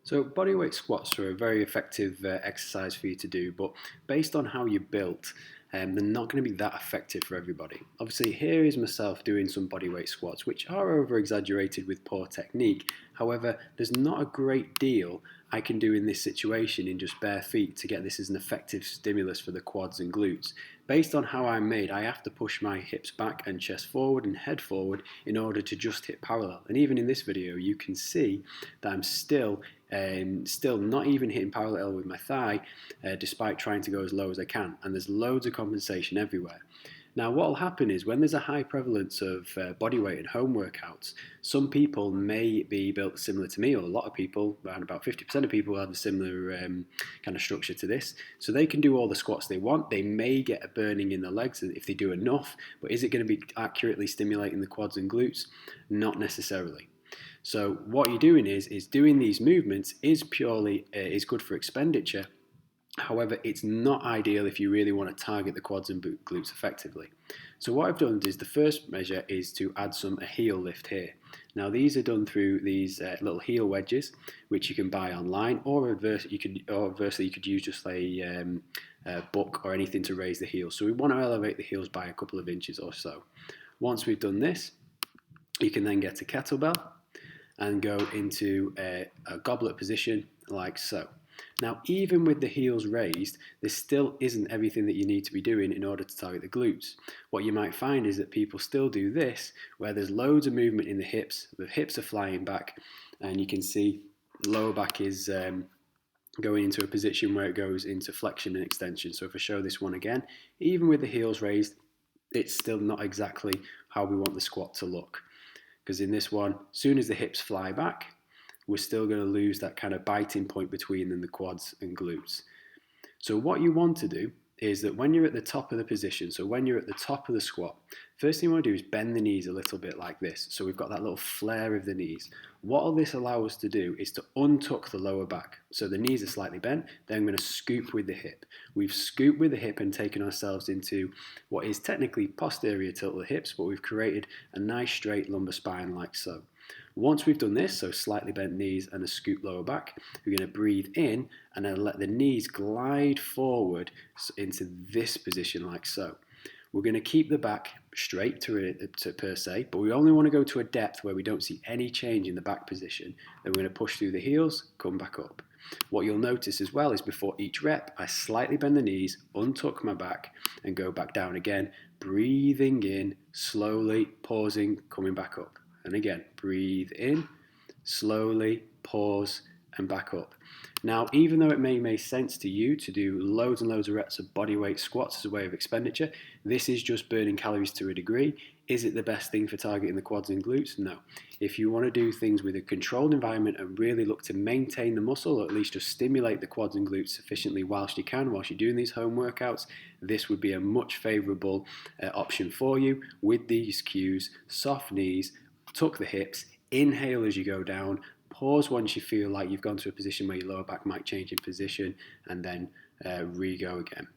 So bodyweight squats are a very effective exercise for you to do, but based on how you're built, they're not going to be that effective for everybody. Obviously, here is myself doing some bodyweight squats, which are over exaggerated with poor technique. However, there's not a great deal I can do in this situation in just bare feet to get this as an effective stimulus for the quads and glutes. Based on how I'm made, I have to push my hips back and chest forward and head forward in order to just hit parallel. And even in this video, you can see that I'm still not even hitting parallel with my thigh, despite trying to go as low as I can. And there's loads of compensation everywhere. Now, what will happen is when there's a high prevalence of body weight in home workouts, some people may be built similar to me, or a lot of people, around about 50% of people have a similar kind of structure to this. So they can do all the squats they want. They may get a burning in the legs if they do enough, but is it going to be accurately stimulating the quads and glutes? Not necessarily. So what you're doing is doing these movements is purely is good for expenditure. However, it's not ideal if you really want to target the quads and glutes effectively. So what I've done is the first measure is to add a heel lift here. Now these are done through these little heel wedges, which you can buy online, or conversely you could use just a book or anything to raise the heels. So we want to elevate the heels by a couple of inches or so. Once we've done this, you can then get a kettlebell and go into a goblet position like so. Now, even with the heels raised, this still isn't everything that you need to be doing in order to target the glutes. What you might find is that people still do this, where there's loads of movement in the hips are flying back, and you can see the lower back is going into a position where it goes into flexion and extension. So if I show this one again, even with the heels raised, it's still not exactly how we want the squat to look. Because in this one, as soon as the hips fly back, we're still going to lose that kind of biting point between them, the quads and glutes. So what you want to do is that when you're at the top of the position, so when you're at the top of the squat, first thing you want to do is bend the knees a little bit like this. So we've got that little flare of the knees. What will this allow us to do is to untuck the lower back. So the knees are slightly bent, then I'm going to scoop with the hip. We've scooped with the hip and taken ourselves into what is technically posterior tilt of the hips, but we've created a nice straight lumbar spine like so. Once we've done this, so slightly bent knees and a scoop lower back, we're going to breathe in and then let the knees glide forward into this position like so. We're going to keep the back straight to per se, but we only want to go to a depth where we don't see any change in the back position. Then we're going to push through the heels, come back up. What you'll notice as well is before each rep, I slightly bend the knees, untuck my back, and go back down again, breathing in, slowly, pausing, coming back up. And again, breathe in, slowly, pause, and back up. Now, even though it may make sense to you to do loads and loads of reps of bodyweight squats as a way of expenditure, this is just burning calories to a degree. Is it the best thing for targeting the quads and glutes? No. If you want to do things with a controlled environment and really look to maintain the muscle, or at least just stimulate the quads and glutes sufficiently whilst you're doing these home workouts, this would be a much favourable option for you with these cues: soft knees, tuck the hips, inhale as you go down, pause once you feel like you've gone to a position where your lower back might change in position, and then re-go again.